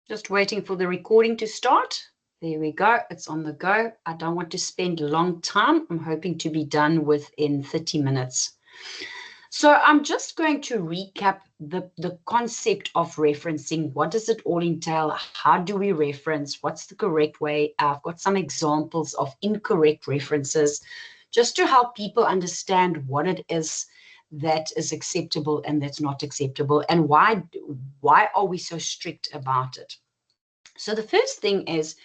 Just waiting for the recording to start. There we go. It's on the go. I don't want to spend a long time. I'm hoping to be done within 30 minutes. So I'm just going to recap the concept of referencing. What does it all entail? How do we reference? What's the correct way? I've got some examples of incorrect references just to help people understand what it is that is acceptable and that's not acceptable, and why are we so strict about it. So the first thing is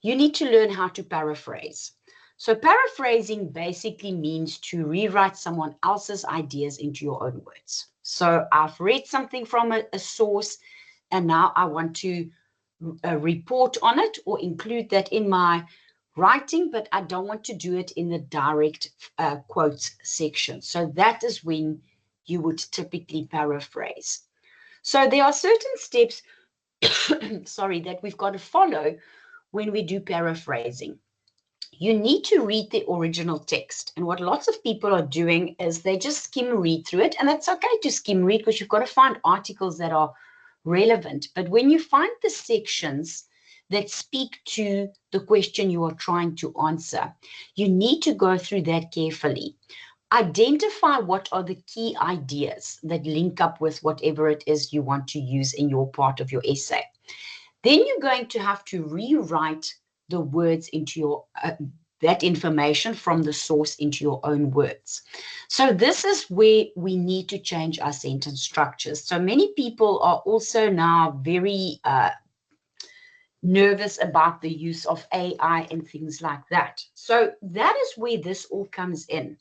you need to learn how to paraphrase. So paraphrasing basically means to rewrite someone else's ideas into your own words. So I've read something from a source, and now I want to report on it or include that in my writing, but I don't want to do it in the direct quotes section. So that is when you would typically paraphrase. So there are certain steps, sorry, that we've got to follow when we do paraphrasing. You need to read the original text. And what lots of people are doing is they just skim read through it. And that's okay to skim read because you've got to find articles that are relevant. But when you find the sections that speak to the question you are trying to answer, you need to go through that carefully. Identify what are the key ideas that link up with whatever it is you want to use in your part of your essay. Then you're going to have to rewrite the words into your that information from the source into your own words. So this is where we need to change our sentence structures. So many people are also now very nervous about the use of AI and things like that. So that is where this all comes in.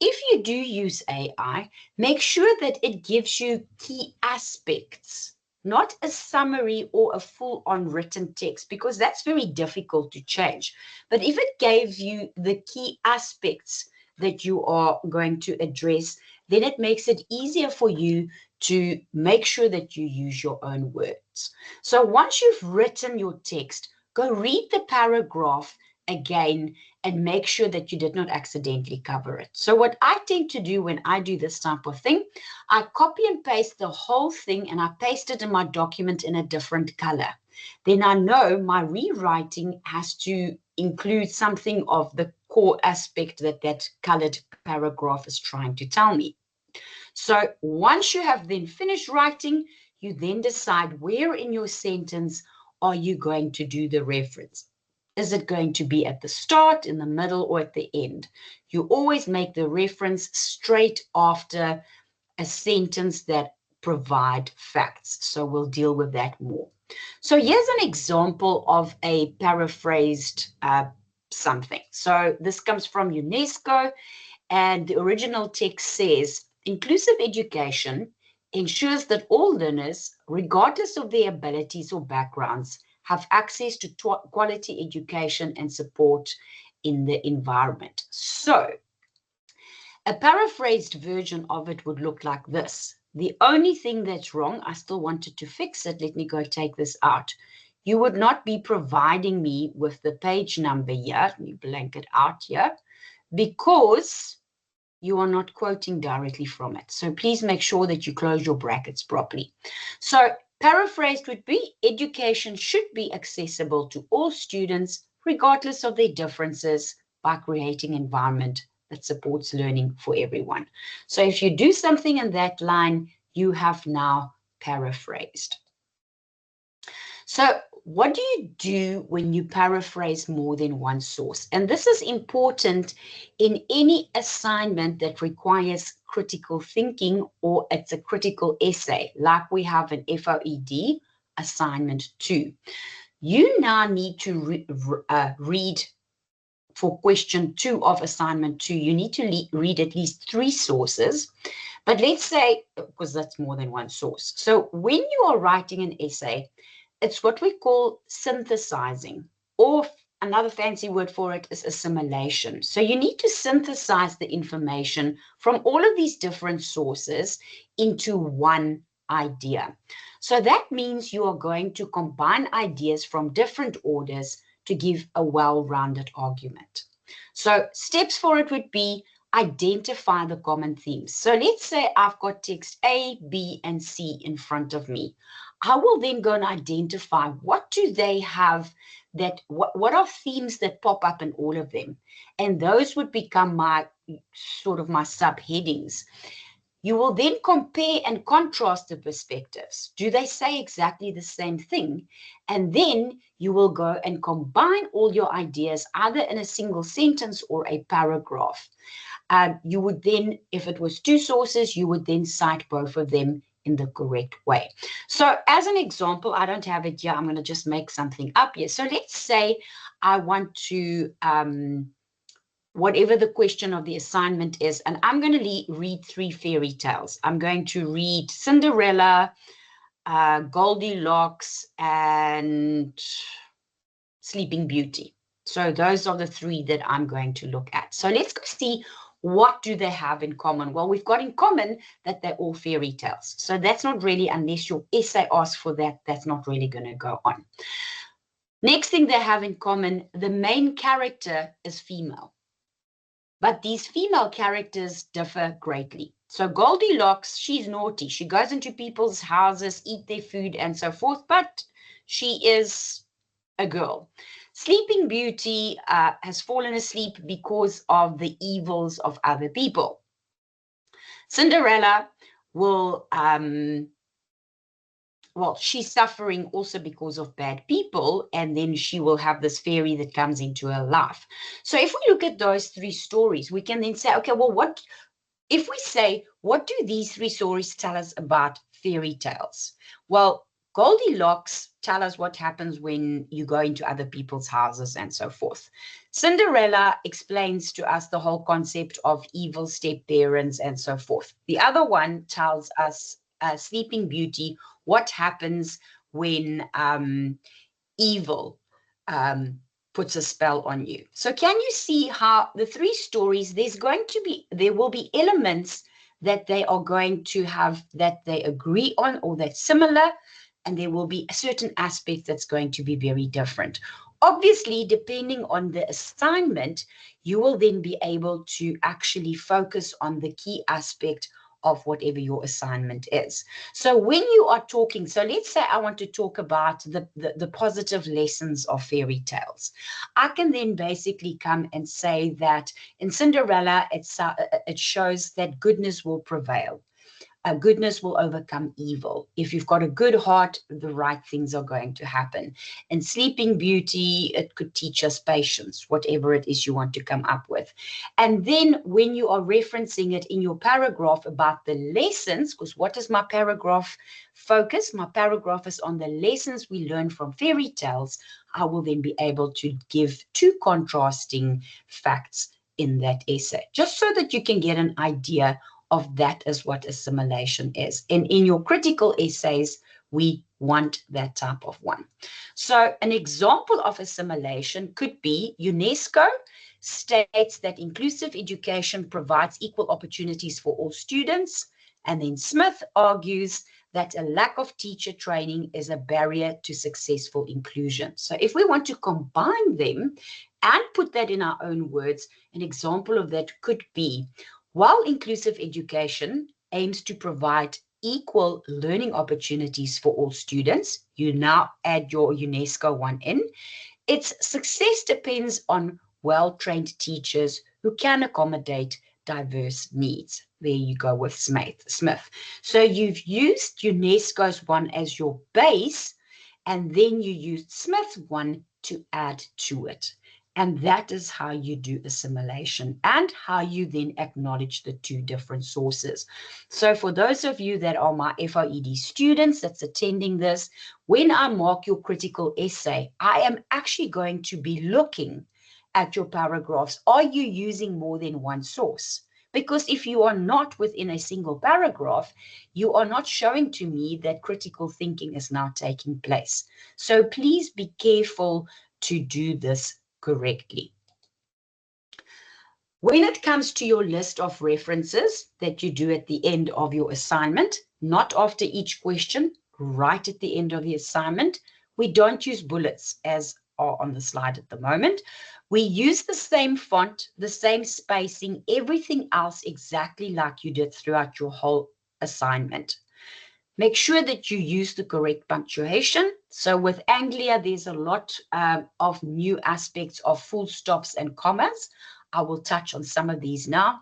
If you do use AI, make sure that it gives you key aspects, not a summary or a full-on written text, because that's very difficult to change. But if it gave you the key aspects that you are going to address, then it makes it easier for you to make sure that you use your own words. So once you've written your text, go read the paragraph again and make sure that you did not accidentally cover it. So what I tend to do when I do this type of thing, I copy and paste the whole thing and I paste it in my document in a different color. Then I know my rewriting has to include something of the core aspect that that colored paragraph is trying to tell me. So once you have then finished writing, you then decide where in your sentence are you going to do the reference. Is it going to be at the start, in the middle, or at the end? You always make the reference straight after a sentence that provide facts. So we'll deal with that more. So here's an example of a paraphrased something. So this comes from UNESCO, and the original text says, inclusive education ensures that all learners, regardless of their abilities or backgrounds, have access to quality education and support in the environment. So a paraphrased version of it would look like this. The only thing that's wrong, I still wanted to fix it. Let me go take this out. You would not be providing me with the page number here. Let me blank it out here, because you are not quoting directly from it. So please make sure that you close your brackets properly. So paraphrased would be, education should be accessible to all students, regardless of their differences, by creating an environment that supports learning for everyone. So if you do something in that line, you have now paraphrased. So what do you do when you paraphrase more than one source? And this is important in any assignment that requires critical thinking, or it's a critical essay, like we have an FOED assignment 2. You now need to read for question 2 of assignment 2. You need to read at least 3 sources. But let's say, because that's more than one source. So when you are writing an essay, it's what we call synthesizing, or another fancy word for it is assimilation. So you need to synthesize the information from all of these different sources into one idea. So that means you are going to combine ideas from different orders to give a well-rounded argument. So steps for it would be identify the common themes. So let's say I've got text A, B, and C in front of me. I will then go and identify what do they have, that what are themes that pop up in all of them. And those would become my sort of my subheadings. You will then compare and contrast the perspectives. Do they say exactly the same thing? And then you will go and combine all your ideas either in a single sentence or a paragraph. You would then, if it was two sources, you would then cite both of them in the correct way. So as an example, I don't have it here. I'm going to just make something up here. So let's say I want to, whatever the question of the assignment is, and I'm going to read 3 fairy tales. I'm going to read Cinderella, Goldilocks, and Sleeping Beauty. So those are the 3 that I'm going to look at. So let's go see, what do they have in common? Well, we've got in common that they're all fairy tales. So that's not really, unless your essay asks for that, that's not really going to go on. Next thing they have in common, the main character is female. But these female characters differ greatly. So Goldilocks, she's naughty. She goes into people's houses, eat their food and so forth, but she is a girl. Sleeping Beauty has fallen asleep because of the evils of other people. Cinderella will, well, she's suffering also because of bad people, and then she will have this fairy that comes into her life. So if we look at those 3 stories, we can then say, okay, well, what if we say, what do these 3 stories tell us about fairy tales? Well, Goldilocks tell us what happens when you go into other people's houses and so forth. Cinderella explains to us the whole concept of evil step-parents and so forth. The other one tells us, Sleeping Beauty, what happens when evil puts a spell on you. So can you see how the 3 stories, there will be elements that they are going to have that they agree on or that's similar, and there will be a certain aspect that's going to be very different. Obviously, depending on the assignment, you will then be able to actually focus on the key aspect of whatever your assignment is. So when you are talking, so let's say I want to talk about the positive lessons of fairy tales. I can then basically come and say that in Cinderella, it shows that goodness will prevail. Goodness will overcome evil. If you've got a good heart, the right things are going to happen. In Sleeping Beauty, it could teach us patience, whatever it is you want to come up with. And then when you are referencing it in your paragraph about the lessons, because what is my paragraph focus? My paragraph is on the lessons we learn from fairy tales. I will then be able to give 2 contrasting facts in that essay, just so that you can get an idea of that is what assimilation is. And in your critical essays, we want that type of one. So an example of assimilation could be UNESCO states that inclusive education provides equal opportunities for all students. And then Smith argues that a lack of teacher training is a barrier to successful inclusion. So if we want to combine them and put that in our own words, an example of that could be, while inclusive education aims to provide equal learning opportunities for all students, you now add your UNESCO one in, its success depends on well-trained teachers who can accommodate diverse needs. There you go with Smith. So you've used UNESCO's one as your base, and then you used Smith's one to add to it. And that is how you do assimilation and how you then acknowledge the 2 different sources. So for those of you that are my FOED students that's attending this, when I mark your critical essay, I am actually going to be looking at your paragraphs. Are you using more than one source? Because if you are not within a single paragraph, you are not showing to me that critical thinking is now taking place. So please be careful to do this correctly. When it comes to your list of references that you do at the end of your assignment, not after each question, right at the end of the assignment, we don't use bullets as are on the slide at the moment. We use the same font, the same spacing, everything else exactly like you did throughout your whole assignment. Make sure that you use the correct punctuation. So with Anglia, there's a lot of new aspects of full stops and commas. I will touch on some of these now.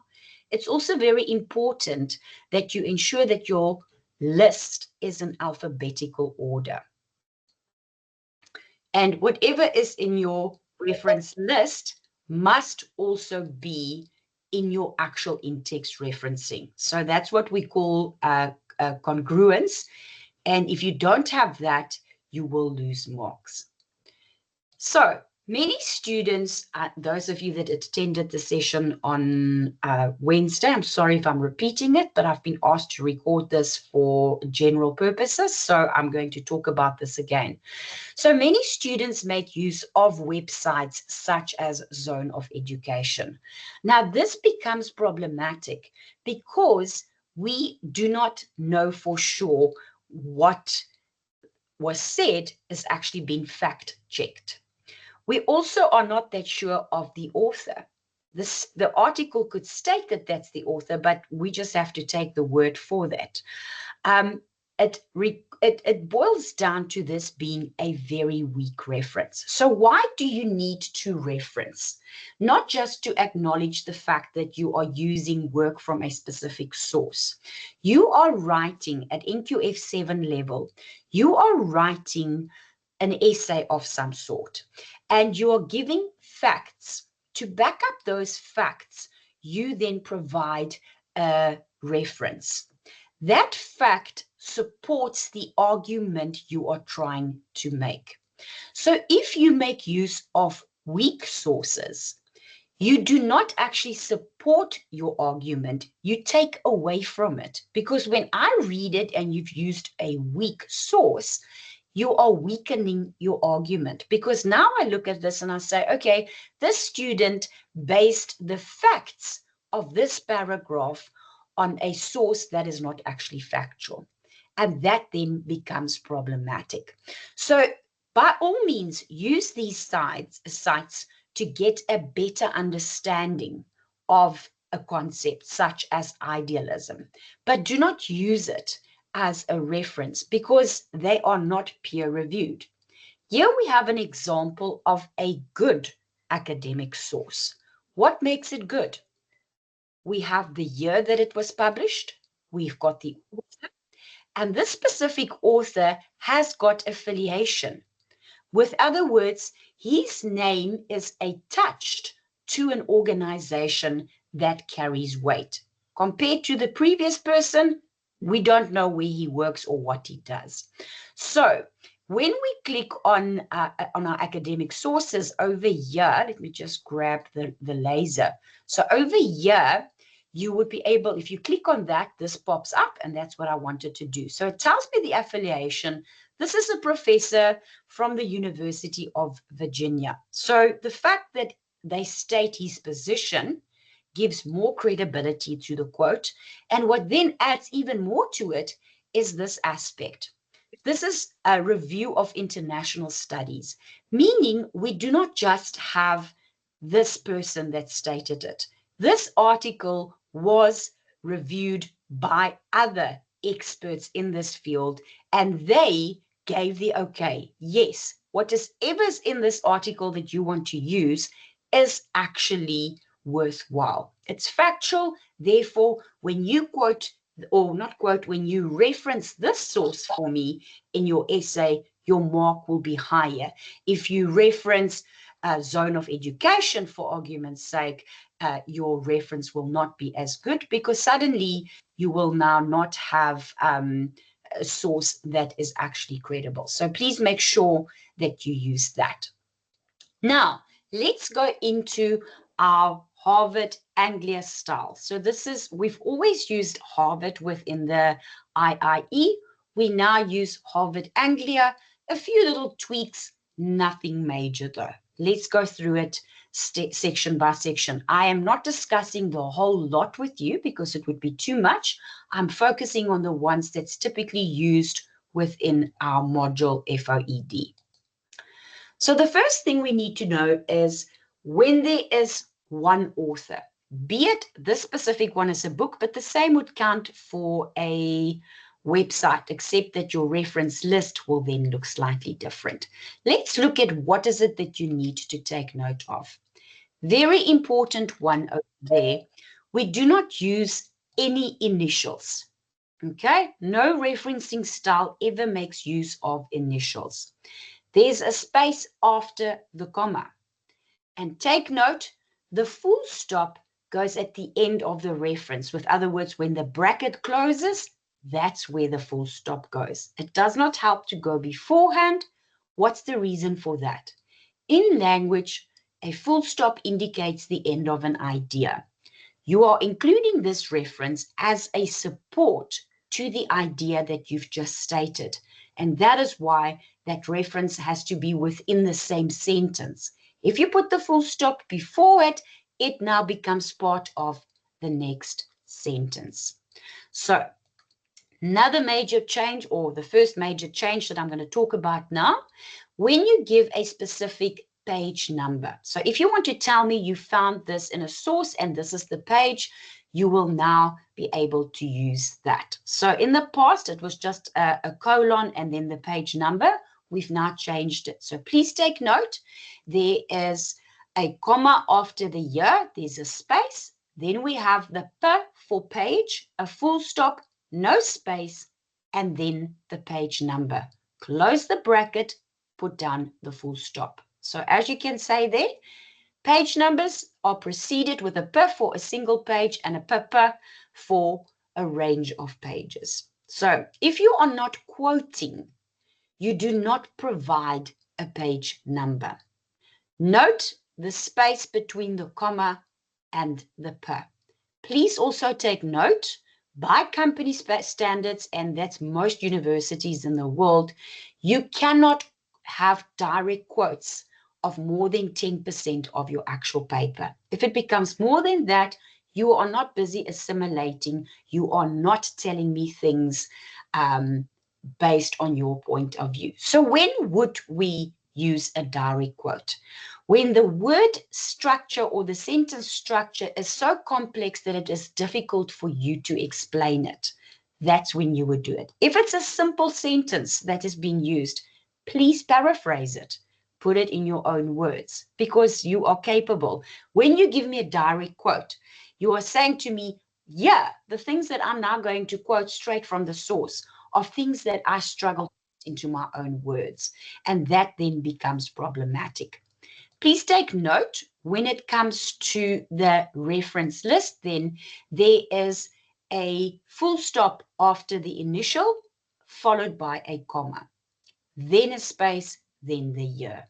It's also very important that you ensure that your list is in alphabetical order. And whatever is in your reference list must also be in your actual in-text referencing. So that's what we call congruence. And if you don't have that, you will lose marks. So many students, those of you that attended the session on Wednesday, I'm sorry if I'm repeating it, but I've been asked to record this for general purposes. So I'm going to talk about this again. So many students make use of websites such as Zone of Education. Now, this becomes problematic because we do not know for sure what was said is actually being fact-checked. We also are not that sure of the author. The article could state that that's the author, but we just have to take the word for that. It boils down to this being a very weak reference. So why do you need to reference? Not just to acknowledge the fact that you are using work from a specific source. You are writing at NQF 7 level, you are writing an essay of some sort, and you are giving facts. To back up those facts, you then provide a reference. That fact supports the argument you are trying to make. So if you make use of weak sources, you do not actually support your argument, you take away from it. Because when I read it and you've used a weak source, you are weakening your argument. Because now I look at this and I say, okay, this student based the facts of this paragraph on a source that is not actually factual. And that then becomes problematic. So by all means, use these sites to get a better understanding of a concept such as idealism, but do not use it as a reference because they are not peer-reviewed. Here we have an example of a good academic source. What makes it good? We have the year that it was published. We've got the author. And this specific author has got affiliation. With other words, his name is attached to an organization that carries weight. Compared to the previous person, we don't know where he works or what he does. So when we click on our academic sources over here, let me just grab the laser. So over here, you would be able, if you click on that, this pops up, and that's what I wanted to do. So it tells me the affiliation. This is a professor from the University of Virginia. So the fact that they state his position gives more credibility to the quote. And what then adds even more to it is this aspect. This is a review of international studies, meaning we do not just have this person that stated it. This article was reviewed by other experts in this field, and they gave the okay. Yes, whatever's in this article that you want to use is actually worthwhile. It's factual. Therefore, when you quote, or not quote, when you reference this source for me in your essay, your mark will be higher. If you reference Zone of Education, for argument's sake, your reference will not be as good because suddenly you will now not have a source that is actually credible. So please make sure that you use that. Now, let's go into our Harvard Anglia style. So this is, we've always used Harvard within the IIE. We now use Harvard Anglia, a few little tweaks, nothing major though. Let's go through it section by section. I am not discussing the whole lot with you because it would be too much. I'm focusing on the ones that's typically used within our module FOED. So the first thing we need to know is when there is one author, be it this specific one is a book, but the same would count for a website, except that your reference list will then look slightly different. Let's look at what is it that you need to take note of. Very important one over there. We do not use any initials. Okay, no referencing style ever makes use of initials. There's a space after the comma. And take note, the full stop goes at the end of the reference. With other words, when the bracket closes, that's where the full stop goes. It does not help to go beforehand. What's the reason for that? In language, a full stop indicates the end of an idea. You are including this reference as a support to the idea that you've just stated. And that is why that reference has to be within the same sentence. If you put the full stop before it, it now becomes part of the next sentence. So another major change, or the first major change that I'm going to talk about now, when you give a specific page number. So if you want to tell me you found this in a source and this is the page, you will now be able to use that. So in the past, it was just a colon and then the page number. We've now changed it. So please take note. There is a comma after the year. There's a space. Then we have the P for page, a full stop, no space, and then the page number. Close the bracket, put down the full stop. So as you can say there, page numbers are preceded with a P for a single page and a PP for a range of pages. So if you are not quoting, you do not provide a page number. Note the space between the comma and the P. Please also take note, by company standards, and that's most universities in the world, you cannot have direct quotes of more than 10% of your actual paper. If it becomes more than that, you are not busy assimilating. You are not telling me things based on your point of view. So when would we use a direct quote? When the word structure or the sentence structure is so complex that it is difficult for you to explain it. That's when you would do it. If it's a simple sentence that is being used, please paraphrase it. Put it in your own words because you are capable. When you give me a direct quote, you are saying to me, yeah, the things that I'm now going to quote straight from the source are things that I struggle into my own words. And that then becomes problematic. Please take note, when it comes to the reference list, then there is a full stop after the initial, followed by a comma, then a space, then the year.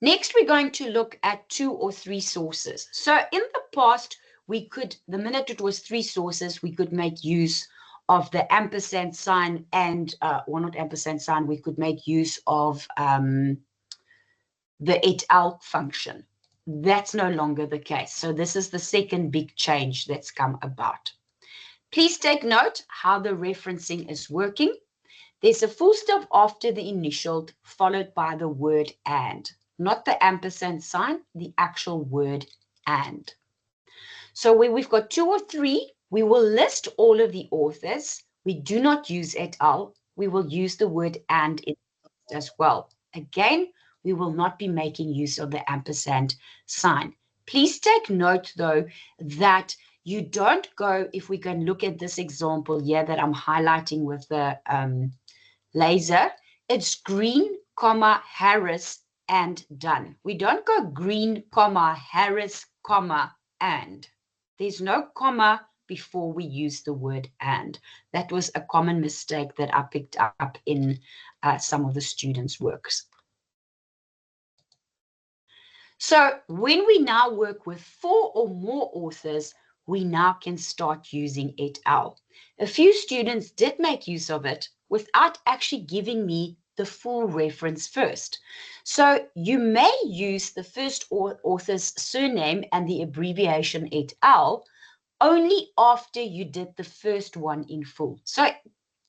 Next, we're going to look at 2 or 3 sources. So in the past, we could, the minute it was 3 sources, we could make use of the ampersand sign and, or not ampersand sign, we could make use of the et al function. That's no longer the case. So this is the second big change that's come about. Please take note how the referencing is working. There's a full stop after the initial, followed by the word and, not the ampersand sign, the actual word and. So when we've got 2 or 3, we will list all of the authors. We do not use et al. We will use the word and as well. Again, we will not be making use of the ampersand sign. Please take note, though, that you don't go, if we can look at this example here that I'm highlighting with the laser, it's green, comma, Harris, and done. We don't go green, comma, Harris, comma, and. There's no comma before we use the word and. That was a common mistake that I picked up in some of the students' works. So when we now work with 4 or more authors, we now can start using et al. A few students did make use of it without actually giving me the full reference first. So you may use the first author's surname and the abbreviation et al. Only after you did the first one in full. So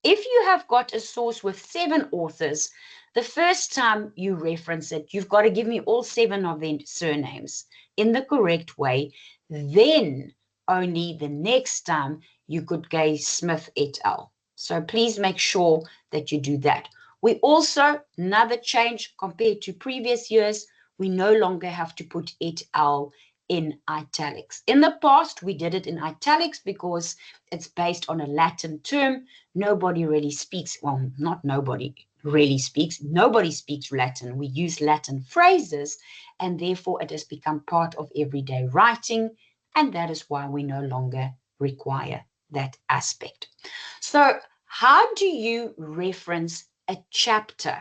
If you have got a source with 7 authors, the first time you reference it, you've got to give me all 7 of their surnames in the correct way. Then only the next time you could go Smith et al. So please make sure that you do that. We also, another change compared to previous years, we no longer have to put et al. In italics. In the past, we did it in italics because it's based on a Latin term. Nobody really speaks, well, not nobody really speaks. Nobody speaks Latin. We use Latin phrases, and therefore it has become part of everyday writing, and that is why we no longer require that aspect. So how do you reference a chapter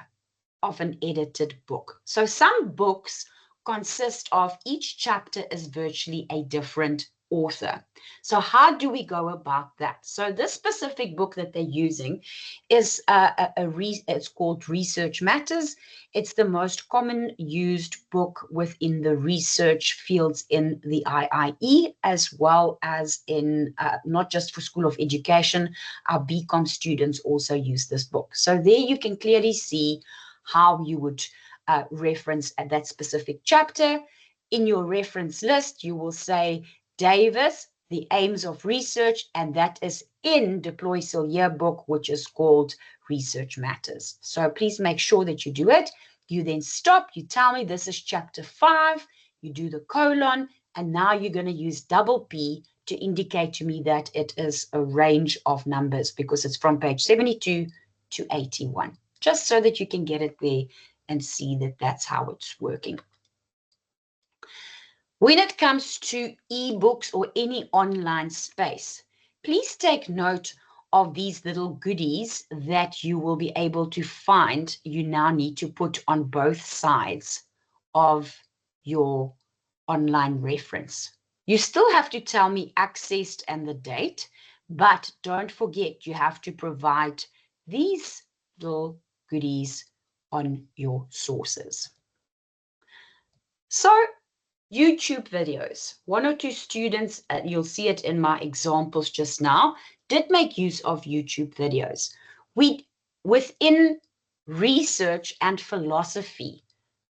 of an edited book? So some books consist of, each chapter is virtually a different author. So how do we go about that? So this specific book that they're using is it's called Research Matters. It's the most common used book within the research fields in the IIE, as well as in not just for School of Education. Our BCom students also use this book. So there you can clearly see how you would reference at that specific chapter. In your reference list, you will say Davis, the aims of research, and that is in Deploy Seal Yearbook, which is called Research Matters. So please make sure that you do it. You then stop, you tell me this is chapter 5, you do the colon, and now you're going to use double P to indicate to me that it is a range of numbers because it's from page 72 to 81, just so that you can get it there and see that that's how it's working. When it comes to ebooks or any online space, please take note of these little goodies that you will be able to find. You now need to put on both sides of your online reference. You still have to tell me accessed and the date, but don't forget you have to provide these little goodies on your sources. So YouTube videos. 1 or 2 students, you'll see it in my examples just now, did make use of YouTube videos. Within research and philosophy,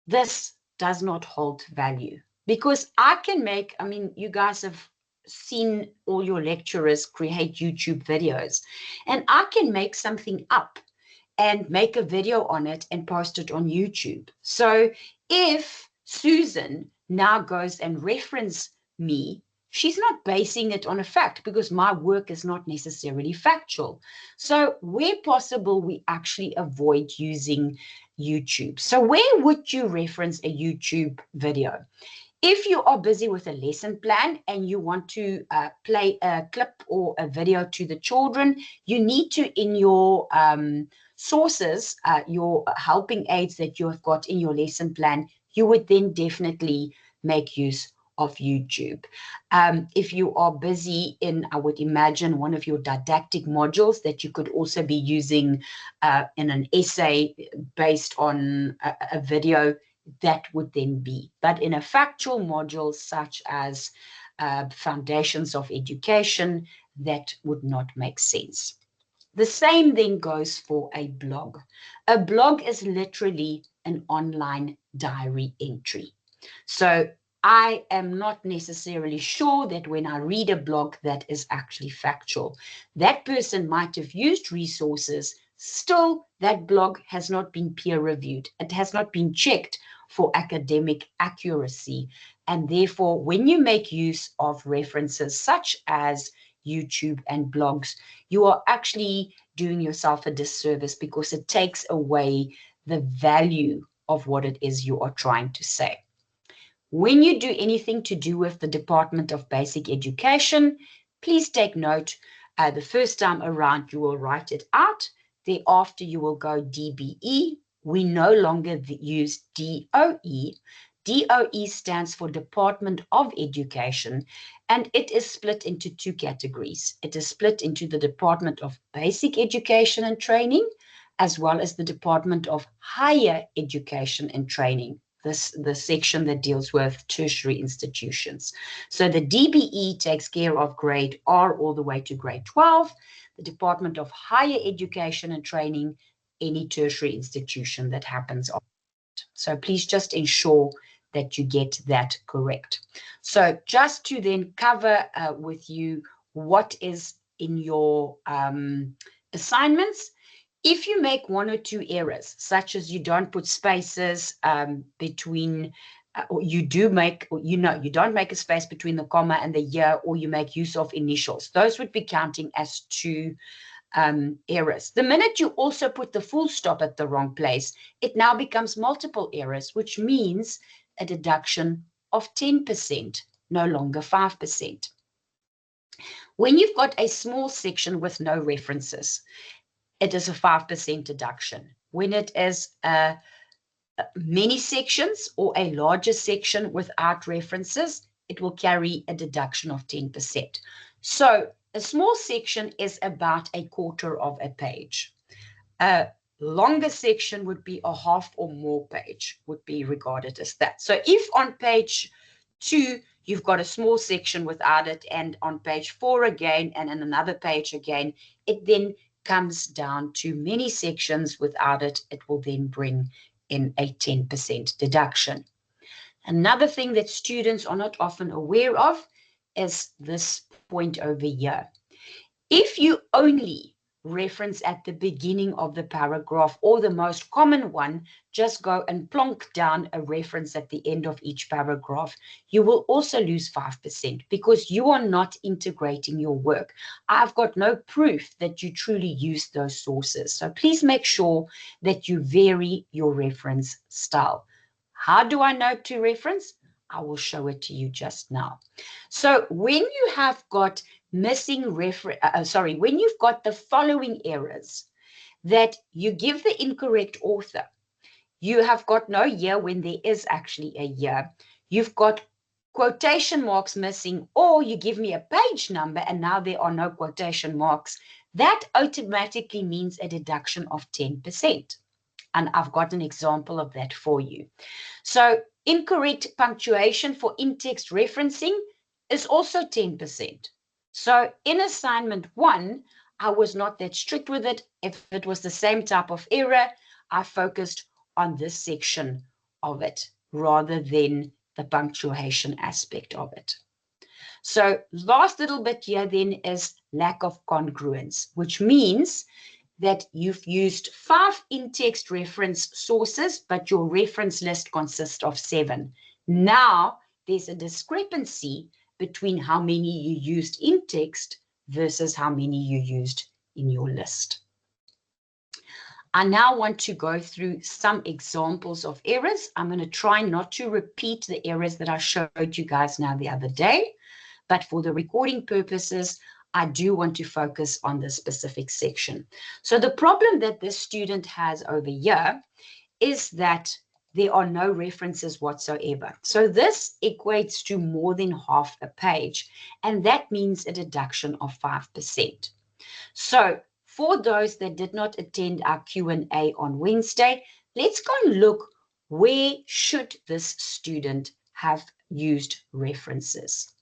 this does not hold value because I can make, I mean, you guys have seen all your lecturers create YouTube videos, and I can make something up and make a video on it and post it on YouTube. So if Susan now goes and references me, she's not basing it on a fact because my work is not necessarily factual. So where possible, we actually avoid using YouTube. So where would you reference a YouTube video? If you are busy with a lesson plan and you want to play a clip or a video to the children, you need to, in your sources, your helping aids that you have got in your lesson plan, you would then definitely make use of YouTube. If you are busy in, I would imagine, one of your didactic modules that you could also be using in an essay based on a video, that would then be. But in a factual module such as Foundations of Education, that would not make sense. The same then goes for a blog. A blog is literally an online diary entry. So I am not necessarily sure that when I read a blog that is actually factual. That person might have used resources. Still, that blog has not been peer reviewed. It has not been checked for academic accuracy. And therefore, when you make use of references such as YouTube and blogs, you are actually doing yourself a disservice because it takes away the value of what it is you are trying to say. When you do anything to do with the Department of Basic Education, please take note. The first time around, you will write it out. Thereafter, you will go DBE. We no longer use DOE. DOE stands for Department of Education, and it is split into 2 categories. It is split into the Department of Basic Education and Training, as well as the Department of Higher Education and Training, the section that deals with tertiary institutions. So the DBE takes care of grade R all the way to grade 12. the Department of Higher Education and Training, any tertiary institution that happens on it. So please just ensure that you get that correct. So just to then cover with you what is in your assignments, if you make one or two errors, such as you don't put spaces between, or you do make, or you don't make a space between the comma and the year, or you make use of initials, those would be counting as two errors. The minute you also put the full stop at the wrong place, it now becomes multiple errors, which means a deduction of 10%, no longer 5%. When you've got a small section with no references, it is a 5% deduction. When it is many sections or a larger section without references, it will carry a deduction of 10%. So a small section is about a quarter of a page. A longer section would be a half or more page, would be regarded as that. So if on page 2, you've got a small section without it, and on page 4 again, and in another page again, it then comes down to many sections without it, it will then bring in a 10% deduction. Another thing that students are not often aware of is this point over here. If you only reference at the beginning of the paragraph, or the most common one, just go and plonk down a reference at the end of each paragraph, you will also lose 5% because you are not integrating your work. I've got no proof that you truly use those sources. So please make sure that you vary your reference style. How do I know to reference? I will show it to you just now. So when you have got when you've got the following errors, that you give the incorrect author, you have got no year when there is actually a year, you've got quotation marks missing, or you give me a page number and now there are no quotation marks, that automatically means a deduction of 10%. And I've got an example of that for you. So incorrect punctuation for in-text referencing is also 10%. So in assignment 1, I was not that strict with it. If it was the same type of error, I focused on this section of it rather than the punctuation aspect of it. So last little bit here then is lack of congruence, which means that you've used 5 in-text reference sources, but your reference list consists of 7. Now there's a discrepancy between how many you used in text versus how many you used in your list. I now want to go through some examples of errors. I'm going to try not to repeat the errors that I showed you guys now the other day, but for the recording purposes, I do want to focus on this specific section. So the problem that this student has over here is that there are no references whatsoever. So this equates to more than half a page, and that means a deduction of 5%. So for those that did not attend our Q&A on Wednesday, let's go and look, where should this student have used references?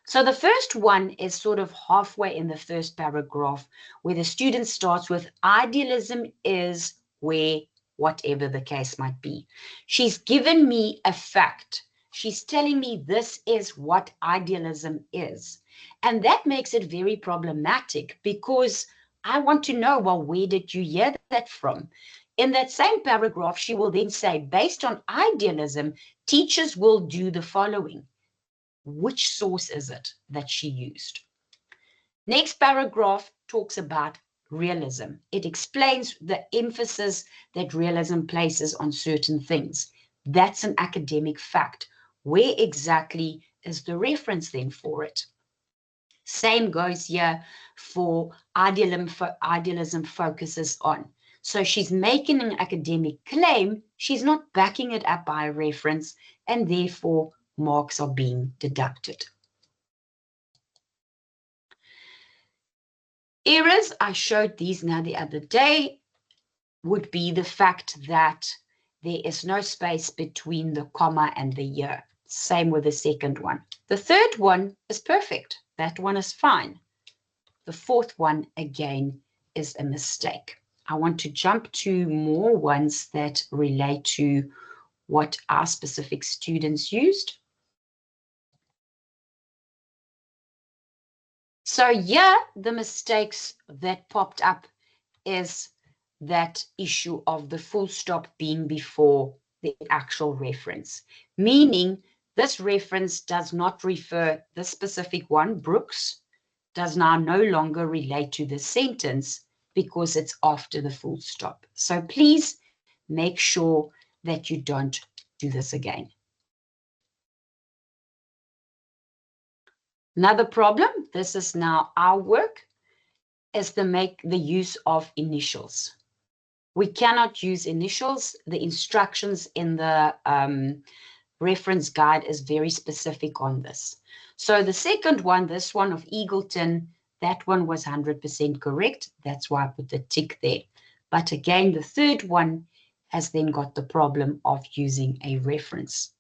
So the first one is sort of halfway in the first paragraph, where the student starts with idealism is where whatever the case might be. She's given me a fact. She's telling me this is what idealism is. And that makes it very problematic because I want to know, well, where did you hear that from? In that same paragraph, she will then say, based on idealism, teachers will do the following. Which source is it that she used? Next paragraph talks about realism. It explains the emphasis that realism places on certain things. That's an academic fact. Where exactly is the reference then for it? Same goes here for idealism focuses on. So she's making an academic claim. She's not backing it up by a reference, and therefore marks are being deducted. Errors, I showed these now the other day, would be the fact that there is no space between the comma and the year. Same with the second one. The third one is perfect. That one is fine. The fourth one, again, is a mistake. I want to jump to more ones that relate to what our specific students used. So yeah, the mistakes that popped up is that issue of the full stop being before the actual reference, meaning this reference does not refer, this specific one, Brooks, does now no longer relate to the sentence because it's after the full stop. So please make sure that you don't do this again. Another problem, this is now our work, is to make the use of initials. We cannot use initials. The instructions in the reference guide is very specific on this. So the second one, this one of Eagleton, that one was 100% correct. That's why I put the tick there. But again, the third one has then got the problem of using a reference.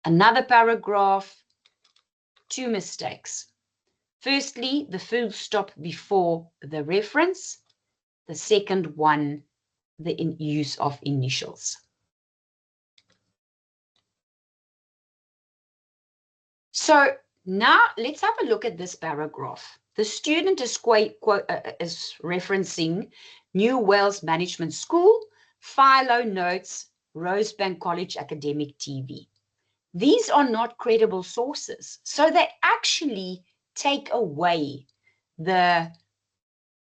Another paragraph, 2 mistakes. Firstly, the full stop before the reference. The second one, the use of initials. So now let's have a look at this paragraph. The student is referencing New Wales Management School, Philo Notes, Rosebank College Academic TV. These are not credible sources. So they actually take away the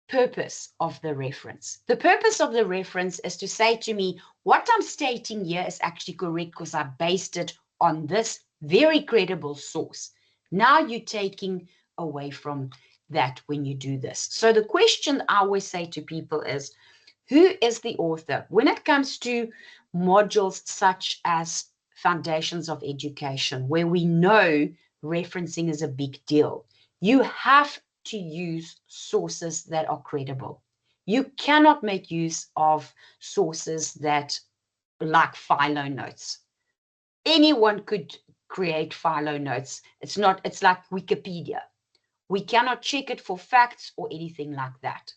purpose of the reference. The purpose of the reference is to say to me, what I'm stating here is actually correct because I based it on this very credible source. Now you're taking away from that when you do this. So the question I always say to people is, who is the author? When it comes to modules such as Foundations of Education, where we know referencing is a big deal, you have to use sources that are credible. You cannot make use of sources that, like Philo Notes. Anyone could create Philo Notes. It's like Wikipedia. We cannot check it for facts or anything like that.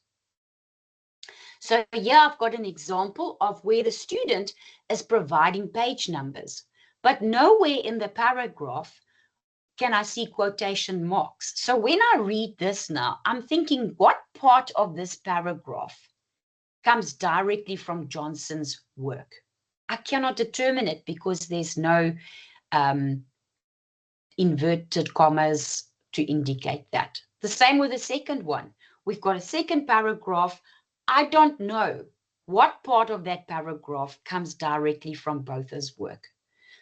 So here I've got an example of where the student is providing page numbers, but nowhere in the paragraph can I see quotation marks. So when I read this now, I'm thinking, what part of this paragraph comes directly from Johnson's work? I cannot determine it because there's no inverted commas to indicate that. The same with the second one. We've got a second paragraph. I don't know what part of that paragraph comes directly from Botha's work.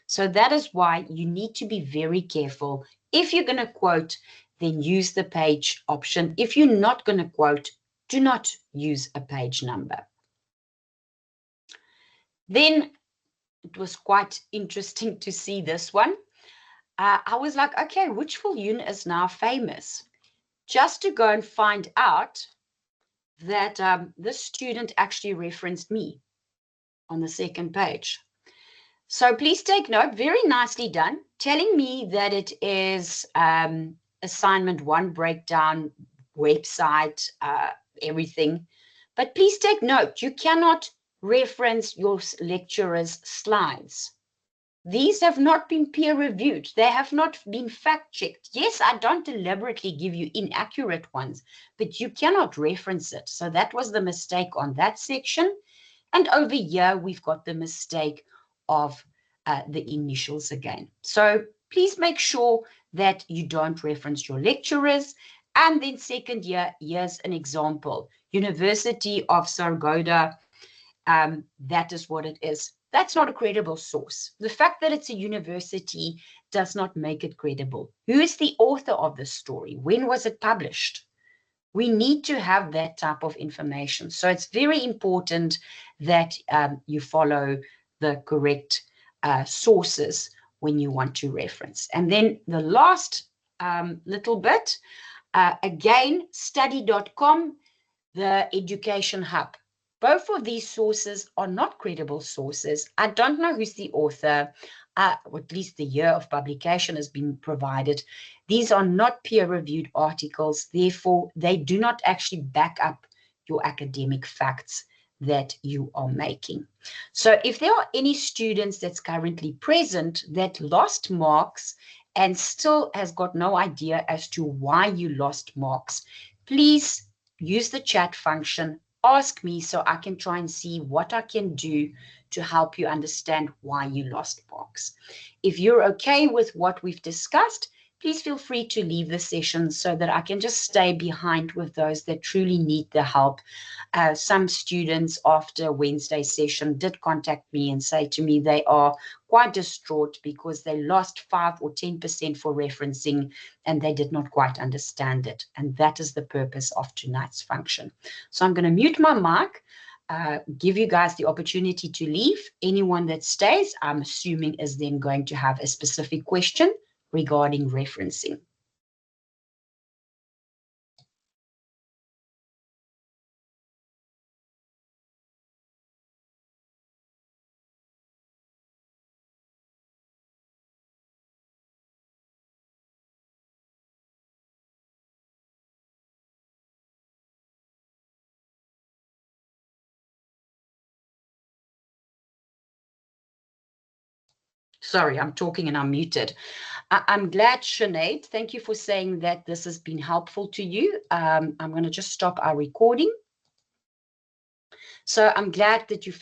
So that is why you need to be very careful. If you're going to quote, then use the page option. If you're not going to quote, do not use a page number. Then it was quite interesting to see this one. I was like, okay, which full unit is now famous? Just to go and find out that this student actually referenced me on the second page. So please take note, very nicely done, telling me that it is assignment 1 breakdown, website, everything. But please take note, you cannot reference your lecturer's slides. These have not been peer reviewed. They have not been fact checked. Yes, I don't deliberately give you inaccurate ones, but you cannot reference it. So that was the mistake on that section. And over here, we've got the mistake of the initials again. So please make sure that you don't reference your lecturers. And then second year, here's an example. University of Sargodha, that is what it is. That's not a credible source. The fact that it's a university does not make it credible. Who is the author of this story? When was it published? We need to have that type of information. So it's very important that you follow the correct sources when you want to reference. And then the last little bit, again, study.com, the education hub. Both of these sources are not credible sources. I don't know who's the author, or at least the year of publication has been provided. These are not peer-reviewed articles. Therefore, they do not actually back up your academic facts that you are making. So if there are any students that's currently present that lost marks and still has got no idea as to why you lost marks, please use the chat function, ask me so I can try and see what I can do to help you understand why you lost marks. If you're okay with what we've discussed, please feel free to leave the session so that I can just stay behind with those that truly need the help. Some students after Wednesday's session did contact me and say to me they are quite distraught because they lost 5 or 10% for referencing and they did not quite understand it. And that is the purpose of tonight's function. So I'm going to mute my mic, give you guys the opportunity to leave. Anyone that stays, I'm assuming, is then going to have a specific question regarding referencing. Sorry, I'm talking and I'm muted. I'm glad, Sinead, thank you for saying that this has been helpful to you. I'm going to just stop our recording. So I'm glad that you found